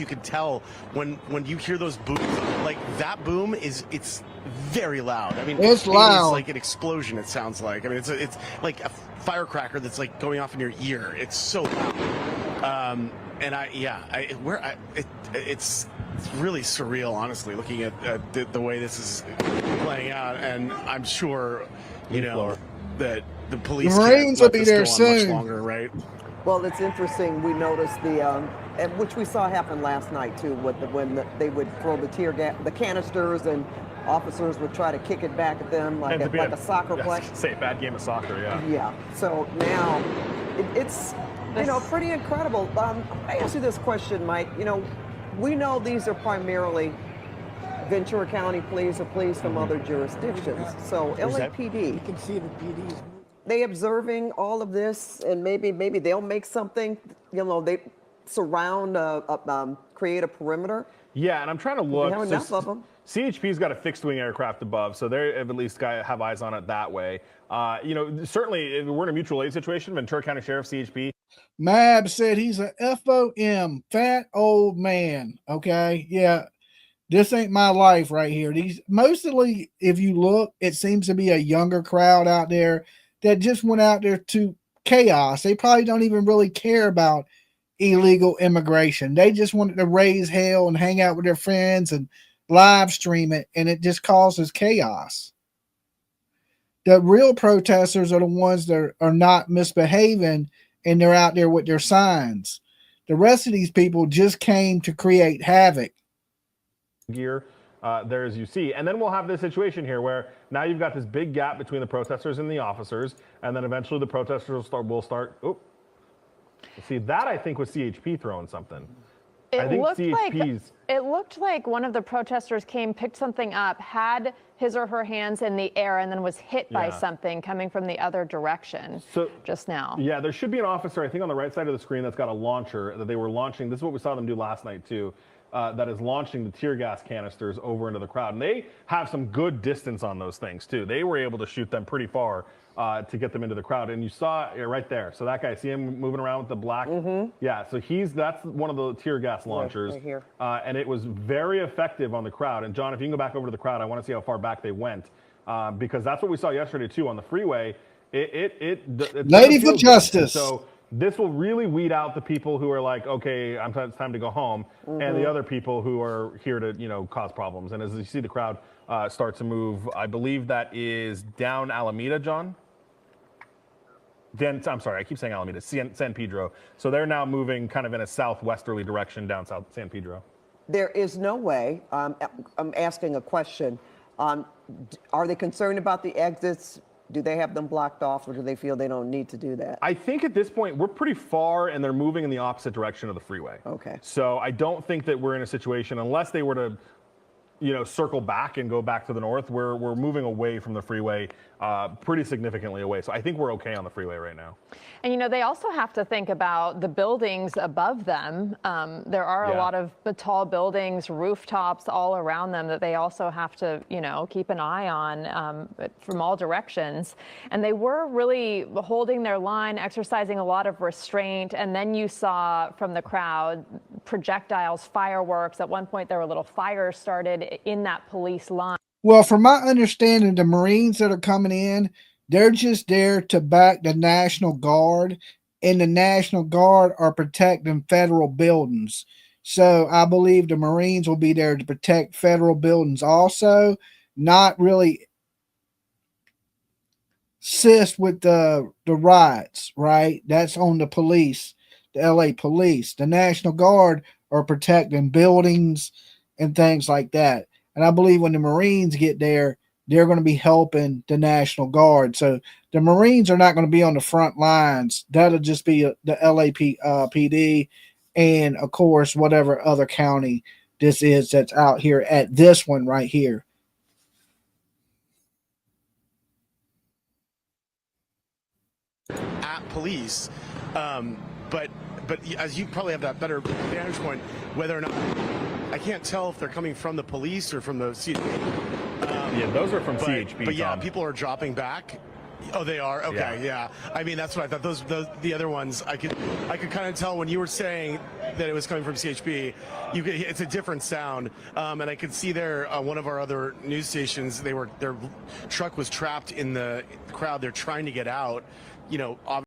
could tell when you hear those booms, like that boom it's very loud. I mean, it's loud. It's like an explosion. It sounds like. I mean, it's like a firecracker that's like going off in your ear. It's so loud. It's really surreal, honestly, looking at the way this is playing out, and I'm sure that the police the Marines will be there soon. Much longer, right? Well, it's interesting. We noticed which we saw happen last night too, when they would throw the tear gas, the canisters, and officers would try to kick it back at them like a soccer play. Say bad game of soccer, yeah. Yeah. So now it's pretty incredible. I ask you this question, Mike. We know these are primarily Ventura County police or police from other jurisdictions. So LAPD, you can see the PDs. They observing all of this, and maybe they'll make something. They surround, create a perimeter. Yeah, and I'm trying to look. They have enough of them. CHP's got a fixed-wing aircraft above, so they at least have eyes on it that way. Certainly, we're in a mutual aid situation. Ventura County Sheriff, CHP. Mab said he's a FOM, fat old man. Okay, yeah, this ain't my life right here. These mostly, if you look, it seems to be a younger crowd out there that just went out there to chaos. They probably don't even really care about illegal immigration. They just wanted to raise hell and hang out with their friends and live stream it, and it just causes chaos. The real protesters are the ones that are not misbehaving, and they're out there with their signs. The rest of these people just came to create havoc. Gear there, as you see. And then we'll have this situation here where now you've got this big gap between the protesters and the officers, and then eventually the protesters will start. Oh, see, that I think was CHP throwing something. It looked like one of the protesters picked something up, had his or her hands in the air, and then was hit by something coming from the other direction just now. Yeah, there should be an officer, I think, on the right side of the screen that's got a launcher that they were launching. This is what we saw them do last night, too. That is launching the tear gas canisters over into the crowd. And they have some good distance on those things, too. They were able to shoot them pretty far to get them into the crowd. And you saw it right there. So that guy, see him moving around with the black? Mm-hmm. Yeah, so that's one of the tear gas launchers. Right here. And it was very effective on the crowd. And, John, if you can go back over to the crowd, I want to see how far back they went. Because that's what we saw yesterday, too, on the freeway. Lady for justice. So this will really weed out the people who are like, okay, it's time to go home, and the other people who are here to, cause problems. And as you see the crowd start to move, I believe that is down Alameda, John? I'm sorry, I keep saying Alameda, San Pedro. So they're now moving kind of in a southwesterly direction down South San Pedro. There is no way, I'm asking a question, are they concerned about the exits? Do they have them blocked off, or do they feel they don't need to do that? I think at this point, we're pretty far, and they're moving in the opposite direction of the freeway. Okay. So I don't think that we're in a situation, unless they were to, circle back and go back to the north, we're moving away from the freeway pretty significantly away. So I think we're okay on the freeway right now. And, they also have to think about the buildings above them. There are a lot of tall buildings, rooftops all around them that they also have to, keep an eye on from all directions. And they were really holding their line, exercising a lot of restraint. And then you saw from the crowd projectiles, fireworks. At one point, there were little fires started in that police line. Well, from my understanding, the Marines that are coming in, they're just there to back the National Guard, and the National Guard are protecting federal buildings. So I believe the Marines will be there to protect federal buildings also, not really assist with the riots, right? That's on the police, the LA police. The National Guard are protecting buildings and things like that. And I believe when the Marines get there, they're going to be helping the National Guard. So the Marines are not going to be on the front lines. That'll just be the LAPD and, of course, whatever other county this is that's out here at this one right here. At police, but as you probably have that better vantage point, whether or not I can't tell if they're coming from the police or from the yeah, those are from CHP. But yeah, people are dropping back. Oh, they are? Okay, yeah. I mean, that's what I thought. Those the other ones, I could kind of tell when you were saying that it was coming from CHP, it's a different sound. And I could see there one of our other news stations, their truck was trapped in the crowd. They're trying to get out.